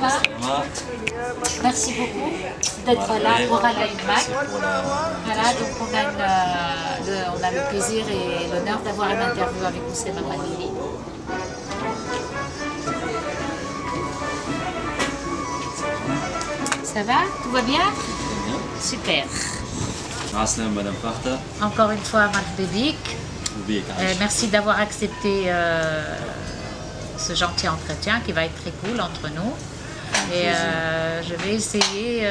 va? Merci beaucoup d'être là pour Ala Imak. Voilà, donc on a le plaisir et l'honneur d'avoir une interview avec Oussema Mallouli. Ça va? Tout va bien? Super. Madame Farta. Encore une fois, Marc Bébik. Merci d'avoir accepté ce gentil entretien qui va être très cool entre nous. Et je vais essayer,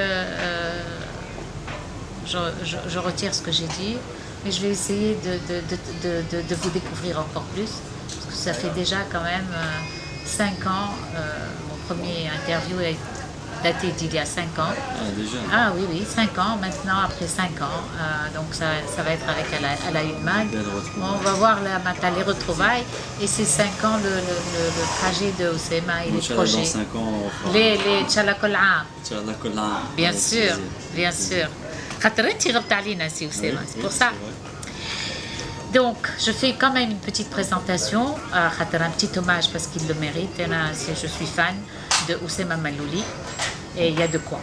je retire ce que j'ai dit, mais je vais essayer de vous découvrir encore plus. Parce que ça fait déjà quand même 5 ans, mon premier interview est daté d'il y a 5 ans. Ah, déjà? Ah oui, 5 ans maintenant, après 5 ans. Donc ça va être avec Ala Imak. On va voir les retrouvailles. Et ces 5 ans, le trajet de Oussema et les projets. Dans 5 ans, les Tchalakol Aam. Tchalakol Aam. Bien sûr, bien sûr. C'est pour ça. Donc, je fais quand même une petite présentation, un petit hommage parce qu'il le mérite. Je suis fan de Oussema Mallouli et il y a de quoi.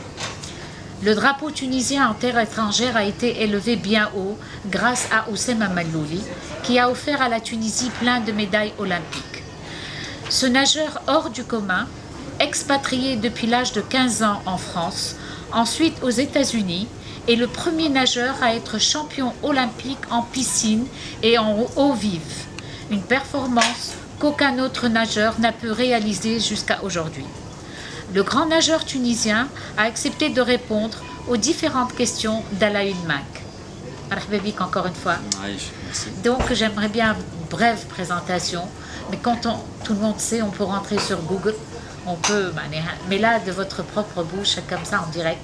Le drapeau tunisien en terre étrangère a été élevé bien haut grâce à Oussema Mallouli qui a offert à la Tunisie plein de médailles olympiques. Ce nageur hors du commun, expatrié depuis l'âge de 15 ans en France, ensuite aux États-Unis, est le premier nageur à être champion olympique en piscine et en eau vive, une performance qu'aucun autre nageur n'a pu réaliser jusqu'à aujourd'hui. Le grand nageur tunisien a accepté de répondre aux différentes questions d'Ala Imak. Marhaba encore une fois. Donc j'aimerais bien une brève présentation, mais quand tout le monde sait, on peut rentrer sur Google, on peut, mais là de votre propre bouche, comme ça en direct.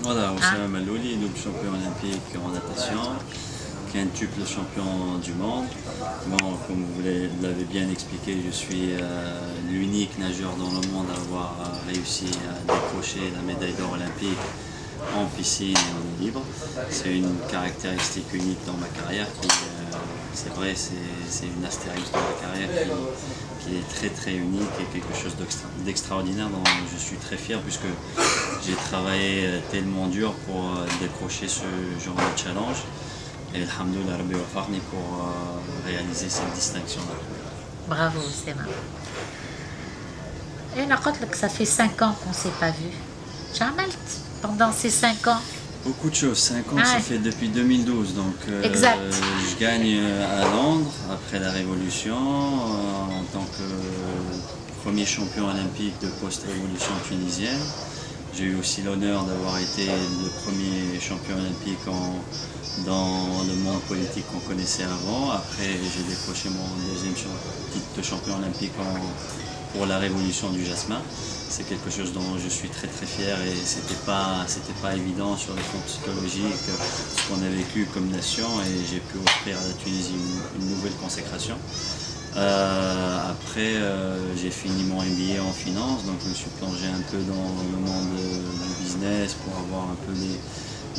Voilà, Oussema Mallouli, double champion olympique en natation, quintuple champion du monde. Bon, comme vous l'avez bien expliqué, je suis l'unique nageur dans le monde à avoir réussi à décrocher la médaille d'or olympique en piscine et en eau libre. C'est une caractéristique unique dans ma carrière qui, c'est vrai, c'est une astérix dans ma carrière qui est très très unique et quelque chose d'extraordinaire dont je suis très fier puisque j'ai travaillé tellement dur pour décrocher ce genre de challenge et alhamdoulilah Rabbi wafarni pour réaliser cette distinction-là. Bravo Oussema. Et ça fait 5 ans qu'on ne s'est pas vu. Jamalt, pendant ces 5 ans. Beaucoup de choses, 5 ans ça fait depuis 2012, donc je gagne à Londres après la Révolution en tant que premier champion olympique de post-révolution tunisienne. J'ai eu aussi l'honneur d'avoir été le premier champion olympique dans le monde politique qu'on connaissait avant. Après j'ai décroché mon deuxième titre de champion olympique pour la révolution du jasmin. C'est quelque chose dont je suis très très fier et c'était pas évident sur le plan psychologique ce qu'on a vécu comme nation et j'ai pu offrir à la Tunisie une nouvelle consécration. Après j'ai fini mon MBA en finance, donc je me suis plongé un peu dans le monde du business pour avoir un peu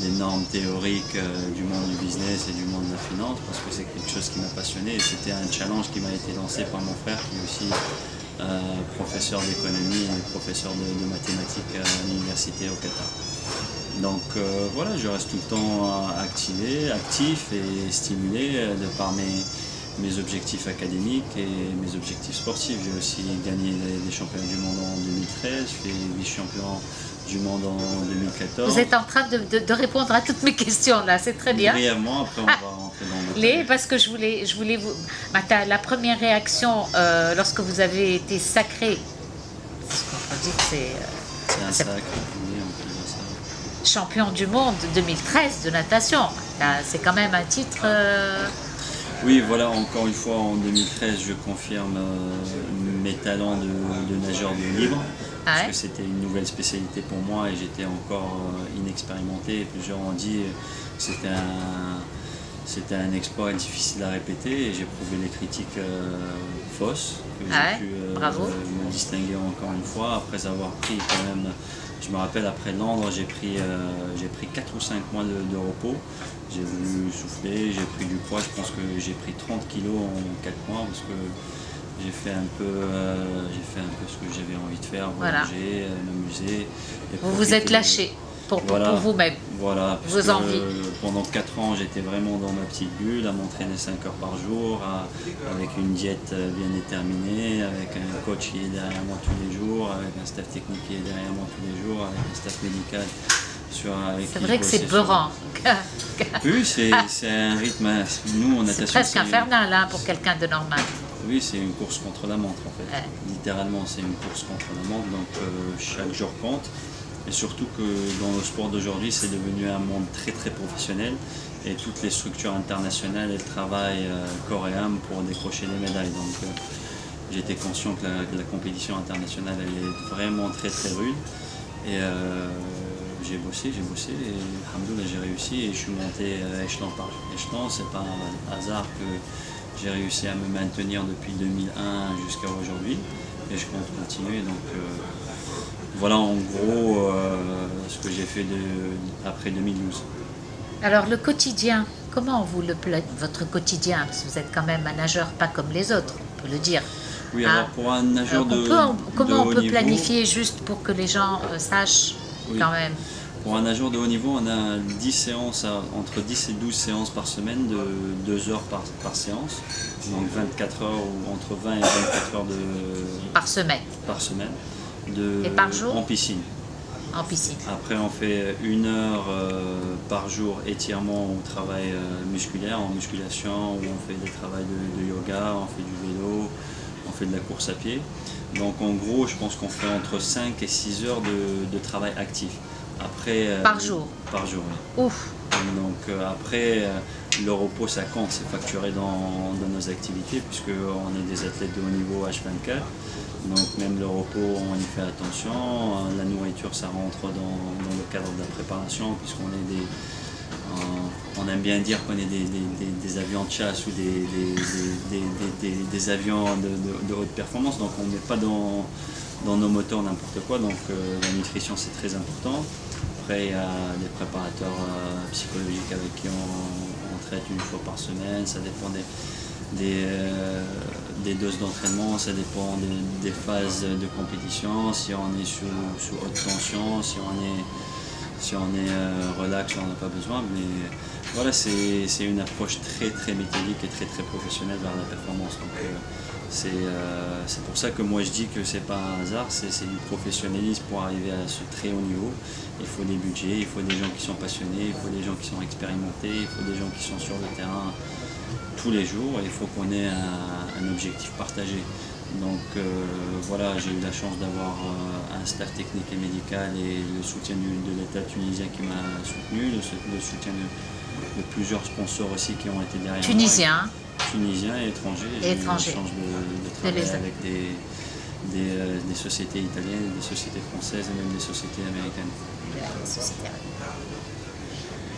les normes théoriques du monde du business et du monde de la finance parce que c'est quelque chose qui m'a passionné et c'était un challenge qui m'a été lancé par mon frère qui est aussi professeur d'économie et professeur de mathématiques à l'université au Qatar. Donc voilà, je reste tout le temps actif et stimulé de par mes objectifs académiques et mes objectifs sportifs. J'ai aussi gagné les championnats du monde en 2013, je fais vice-champion du monde en 2014. Vous êtes en train de répondre à toutes mes questions là, c'est très bien. Brièvement, après on va rentrer dans le détail. Parce que je voulais vous... la première réaction lorsque vous avez été sacré, on dit que c'est un sacre, oui, on peut dire ça. Champion du monde 2013 de natation, c'est quand même un titre... Oui, voilà, encore une fois, en 2013, je confirme mes talents de nageur de libre, parce que c'était une nouvelle spécialité pour moi et j'étais encore inexpérimenté. Et plusieurs ont dit que c'était un exploit difficile à répéter et j'ai prouvé les critiques fausses, que j'ai pu me distinguer encore une fois, après avoir pris quand même... Je me rappelle, après Londres, j'ai pris 4 ou 5 mois de repos. J'ai voulu souffler, j'ai pris du poids, je pense que j'ai pris 30 kilos en 4 mois parce que J'ai fait un peu ce que j'avais envie de faire, Voilà. voyager, m'amuser. Et Vous vous profiter êtes lâché pour Voilà. vous-même, Voilà, parce vos que envies. pendant 4 ans, j'étais vraiment dans ma petite bulle, à m'entraîner 5 heures par jour, avec une diète bien déterminée, avec un coach qui est derrière moi tous les jours, avec un staff technique qui est derrière moi tous les jours, avec un staff médical avec C'est qui vrai je que c'est bossais sur- beurrant. Oui, c'est un rythme. Nous, en C'est natation, presque infernal hein, pour quelqu'un de normal. oui, c'est une course contre la montre en fait. Ouais. Littéralement, c'est une course contre la montre, donc chaque jour compte. Et surtout que dans le sport d'aujourd'hui, c'est devenu un monde très très professionnel et toutes les structures internationales, elles travaillent corps et âme pour décrocher des médailles. Donc j'étais conscient que la compétition internationale, elle est vraiment très très rude. Et j'ai bossé et alhamdoulilah, j'ai réussi et je suis monté échelon par échelon. C'est pas un hasard que j'ai réussi à me maintenir depuis 2001 jusqu'à aujourd'hui et je compte continuer. Donc voilà en gros ce que j'ai fait après 2012. Alors le quotidien, comment vous votre quotidien, parce que vous êtes quand même un nageur pas comme les autres, on peut le dire. Oui, Hein. alors pour un nageur Comment on haut peut niveau, planifier juste pour que les gens sachent Oui. quand même. Pour un nageur de haut niveau, on a 10 séances, entre 10 et 12 séances par semaine de 2 heures par séance. Donc 24 heures ou entre 20 et 24 heures Par semaine, par semaine. Et par jour En piscine. en piscine. Après, on fait 1 heure par jour étirement ou travail musculaire, en musculation, où on fait des travails de yoga, on fait du vélo, on fait de la course à pied. Donc en gros, je pense qu'on fait entre 5 et 6 heures de travail actif. Après, Par jour. Par jour, oui. Ouf, Donc après, le repos, ça compte, c'est facturé dans nos activités, puisqu'on est des athlètes de haut niveau H24. Donc même le repos, on y fait attention. La nourriture, ça rentre dans le cadre de la préparation, puisqu'on est on aime bien dire qu'on est des avions de chasse ou des avions de haute performance, donc on ne met pas dans nos moteurs n'importe quoi, donc la nutrition c'est très important. Après il y a des préparateurs psychologiques avec qui on traite 1 fois par semaine, ça dépend des doses d'entraînement, ça dépend des phases de compétition, si on est sous haute tension, si on est relax, on n'a pas besoin, mais voilà, c'est une approche très très méthodique et très très professionnelle vers la performance. Donc c'est pour ça que moi je dis que c'est pas un hasard, c'est du professionnalisme pour arriver à ce très haut niveau. Il faut des budgets, il faut des gens qui sont passionnés, il faut des gens qui sont expérimentés, il faut des gens qui sont sur le terrain tous les jours et il faut qu'on ait un objectif partagé. Donc voilà, j'ai eu la chance d'avoir un staff technique et médical et le soutien de l'État tunisien qui m'a soutenu, le soutien de plusieurs sponsors aussi qui ont été derrière tunisien. moi. Tunisiens et étrangers. J'ai eu la chance de travailler avec des sociétés italiennes, des sociétés françaises et même des sociétés américaines.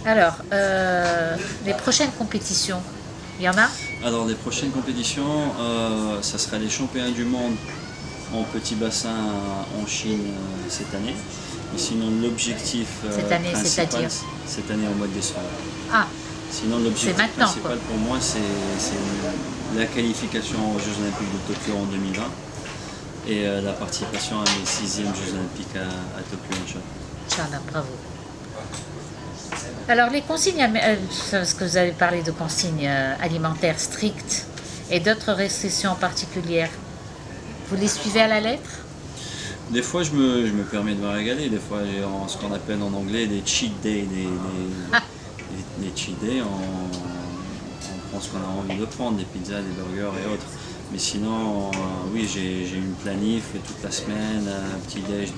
Alors, les prochaines compétitions, il y en a? Alors les prochaines compétitions, ça sera les championnats du monde en petit bassin en Chine cette année. Et sinon l'objectif Cette année, principal, c'est-à-dire cette année au mois de décembre. Ah, Sinon l'objectif C'est maintenant, principal pour moi c'est la qualification aux Jeux Olympiques de Tokyo en 2020 et la participation à mes 6e Jeux Olympiques à Tokyo, Inch'Allah. Inch'Allah, bravo. Alors les consignes, parce que vous avez parlé de consignes alimentaires strictes et d'autres restrictions particulières, vous les suivez à la lettre? Des fois je me permets de me régaler, des fois j'ai ce qu'on appelle en anglais des cheat days, des cheat days, on prend ce qu'on a envie de prendre, des pizzas, des burgers et autres. Mais sinon, oui, j'ai une planif toute la semaine, un petit déj,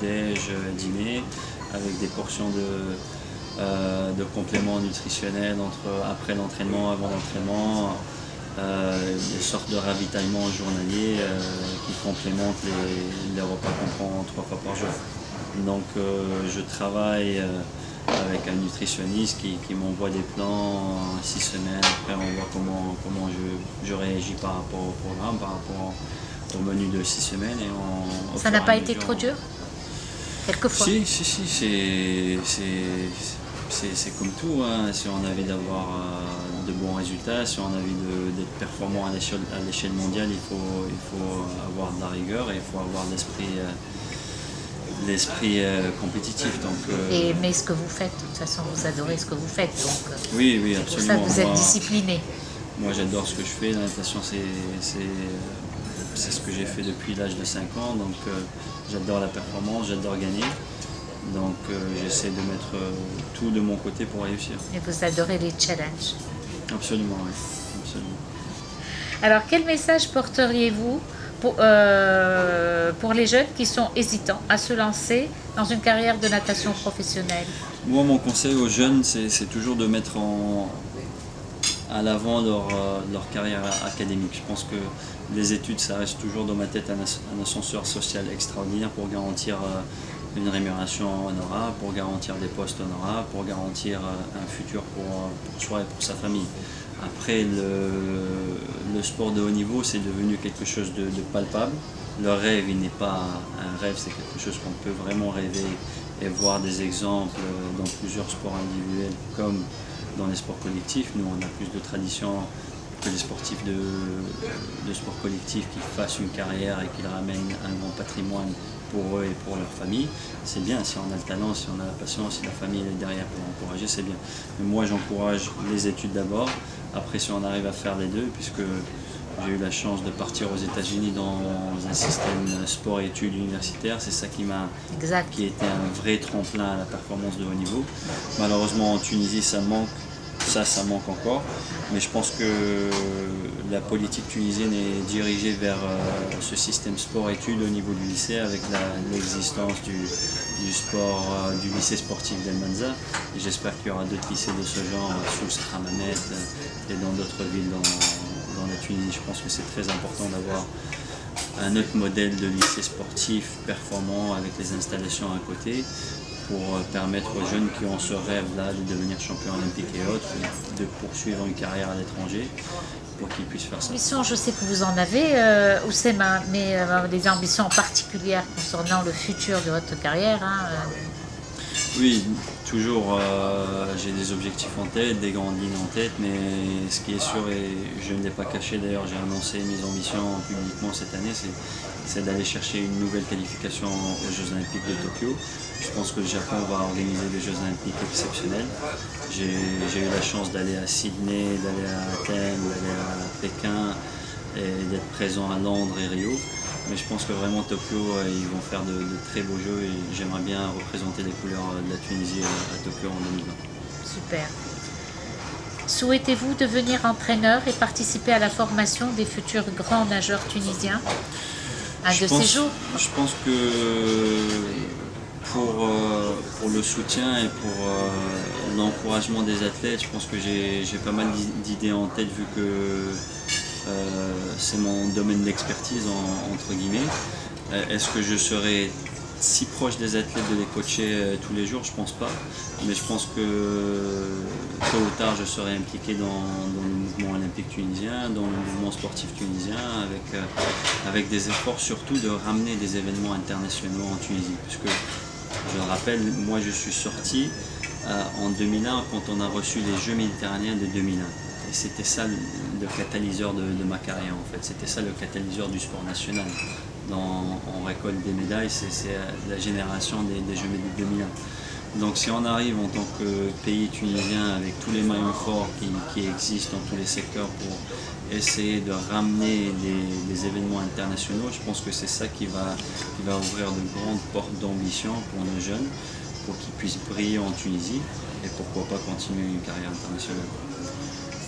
dîner, avec des portions de compléments nutritionnels après l'entraînement, avant l'entraînement, des sortes de ravitaillements journaliers qui complémentent les repas qu'on prend 3 fois par jour. Donc je travaille avec un nutritionniste qui m'envoie des plans 6 semaines, après on voit comment je réagis par rapport au programme, par rapport au menu de 6 semaines. Et Ça n'a pas été trop dur? Quelquefois? Si, c'est comme tout, hein. Si on a envie d'avoir de bons résultats, si on a envie d'être performant à l'échelle mondiale, il faut avoir de la rigueur et il faut avoir l'esprit compétitif. Donc, Et aimer ce que vous faites, de toute façon vous adorez ce que vous faites, donc oui, c'est pour ça absolument. que vous êtes discipliné. Moi j'adore ce que je fais, la natation c'est ce que j'ai fait depuis l'âge de 5 ans, donc j'adore la performance, j'adore gagner. Donc j'essaie de mettre tout de mon côté pour réussir. Et vous adorez les challenges. Absolument, oui. Absolument. Alors quel message porteriez-vous pour les jeunes qui sont hésitants à se lancer dans une carrière de natation professionnelle? Moi, mon conseil aux jeunes, c'est toujours de mettre à l'avant leur carrière académique. Je pense que les études, ça reste toujours dans ma tête un ascenseur social extraordinaire pour garantir une rémunération honorable, pour garantir des postes honorables, pour garantir un futur pour soi et pour sa famille. Après, le sport de haut niveau, c'est devenu quelque chose de palpable. Le rêve, il n'est pas un rêve, c'est quelque chose qu'on peut vraiment rêver et voir des exemples dans plusieurs sports individuels comme dans les sports collectifs. Nous, on a plus de tradition que les sportifs de sport collectif qui fassent une carrière et qui ramènent un grand patrimoine pour eux et pour leur famille. C'est bien, si on a le talent, si on a la patience, si la famille est derrière pour encourager, c'est bien. Mais moi, j'encourage les études d'abord. Après, si on arrive à faire les deux, puisque j'ai eu la chance de partir aux États-Unis dans un système sport et études universitaires, c'est ça qui a été un vrai tremplin à la performance de haut niveau. Malheureusement, en Tunisie, ça manque. Ça manque encore, mais je pense que la politique tunisienne est dirigée vers ce système sport-études au niveau du lycée avec l'existence du sport, du lycée sportif d'El Manza. Et j'espère qu'il y aura d'autres lycées de ce genre sous Hammamet et dans d'autres villes dans la Tunisie. Je pense que c'est très important d'avoir un autre modèle de lycée sportif performant avec les installations à côté, pour permettre aux jeunes qui ont ce rêve-là de devenir champion olympique et autres, de poursuivre une carrière à l'étranger, pour qu'ils puissent faire ça. Ambition, je sais que vous en avez, Oussema, mais des ambitions particulières concernant le futur de votre carrière. Oui, toujours, j'ai des objectifs en tête, des grandes lignes en tête, mais ce qui est sûr, et je ne l'ai pas caché d'ailleurs, j'ai annoncé mes ambitions publiquement cette année, c'est d'aller chercher une nouvelle qualification aux Jeux Olympiques de Tokyo. Je pense que le Japon va organiser des Jeux Olympiques exceptionnels. J'ai eu la chance d'aller à Sydney, d'aller à Athènes, d'aller à Pékin et d'être présent à Londres et Rio. Mais je pense que vraiment Tokyo, ils vont faire de très beaux jeux et j'aimerais bien représenter les couleurs de la Tunisie à Tokyo en 2020. Super. Souhaitez-vous devenir entraîneur et participer à la formation des futurs grands nageurs tunisiens ces jours? Je pense que pour le soutien et pour l'encouragement des athlètes, je pense que j'ai pas mal d'idées en tête vu que c'est mon domaine d'expertise entre guillemets. Est-ce que je serai si proche des athlètes de les coacher tous les jours? Je pense pas, mais je pense que tôt ou tard je serai impliqué dans le mouvement olympique tunisien, dans le mouvement sportif tunisien, avec des efforts surtout de ramener des événements internationaux en Tunisie, puisque je le rappelle, moi je suis sorti en 2001 quand on a reçu les Jeux méditerranéens de 2001. Et c'était ça le catalyseur de ma carrière en fait, c'était ça le catalyseur du sport national. On récolte des médailles, c'est la génération des Jeux de 2001. Donc si on arrive en tant que pays tunisien avec tous les maillons forts qui existent dans tous les secteurs pour essayer de ramener des événements internationaux, je pense que c'est ça qui va ouvrir de grandes portes d'ambition pour nos jeunes, pour qu'ils puissent briller en Tunisie et pourquoi pas continuer une carrière internationale.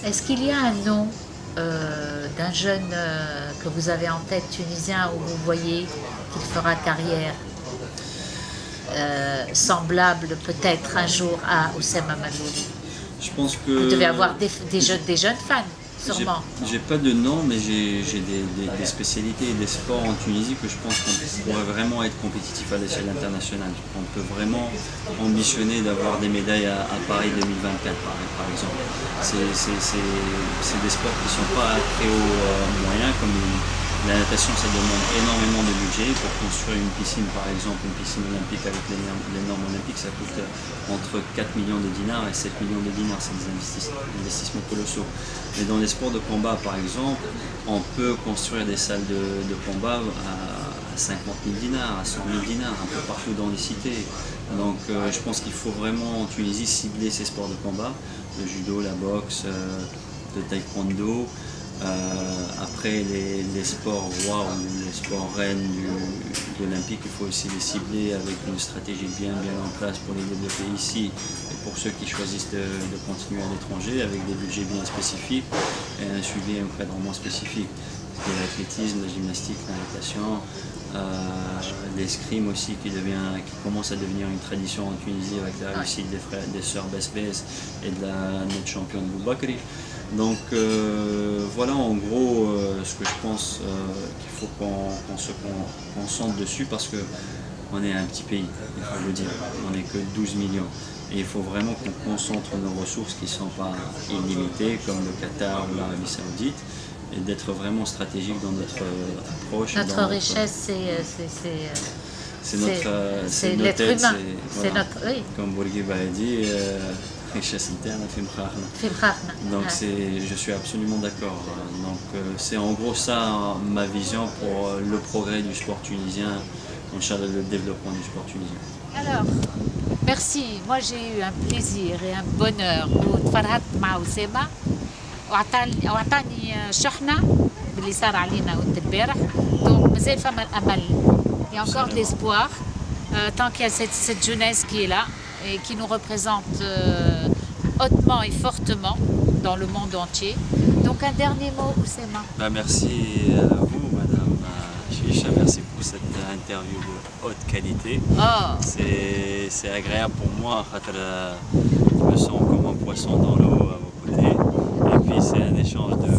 Est-ce qu'il y a un nom d'un jeune que vous avez en tête tunisien où vous voyez qu'il fera carrière semblable peut-être un jour à Oussema Malouli? Je pense que vous devez avoir des jeunes fans, sûrement. J'ai pas de nom, mais j'ai des spécialités et des sports en Tunisie que je pense qu'on pourrait vraiment être compétitif à l'échelle internationale. On peut vraiment ambitionner d'avoir des médailles à Paris 2024 par exemple. C'est des sports qui ne sont pas très haut moyens La natation, ça demande énormément de budget. Pour construire une piscine, par exemple, une piscine olympique avec les normes olympiques, ça coûte entre 4 millions de dinars et 7 millions de dinars. C'est des investissements colossaux. Mais dans les sports de combat, par exemple, on peut construire des salles de combat à 50 000 dinars, à 100 000 dinars, un peu partout dans les cités. Donc je pense qu'il faut vraiment en Tunisie cibler ces sports de combat, le judo, la boxe, le taekwondo. Après les sports rois ou les sports reines de l'Olympique, il faut aussi les cibler avec une stratégie bien en place pour les développer ici et pour ceux qui choisissent de continuer à l'étranger avec des budgets bien spécifiques et un suivi et un encadrement spécifique. L'athlétisme, la gymnastique, la natation, l'escrime aussi qui commence à devenir une tradition en Tunisie avec la réussite des sœurs Besbès et de notre championne Boubakri. Donc voilà en gros ce que je pense qu'il faut qu'on se concentre dessus parce qu'on est un petit pays, il faut le dire, on n'est que 12 millions. Et il faut vraiment qu'on concentre nos ressources qui ne sont pas illimitées comme le Qatar ou l'Arabie Saoudite et d'être vraiment stratégique dans notre approche. Notre richesse, c'est l'être humain. C'est notre, oui. Comme Bourguiba a dit, richesse interne, donc je suis absolument d'accord. Donc c'est en gros ça ma vision pour le progrès du sport tunisien, Inch'Allah, le développement du sport tunisien. Alors, merci. Moi j'ai eu un plaisir et un bonheur وتفرهدت مع أسامة وعطاني شحنة باللي صار علينا البارح. Donc مازال فما الأمل. Il y a encore de l'espoir tant qu'il y a cette jeunesse qui est là et qui nous représente hautement et fortement dans le monde entier. Donc un dernier mot, Oussema. Merci à vous, Madame Chicha, merci pour cette interview de haute qualité. Oh. C'est agréable pour moi, je me sens comme un poisson dans l'eau à vos côtés. Et puis c'est un échange de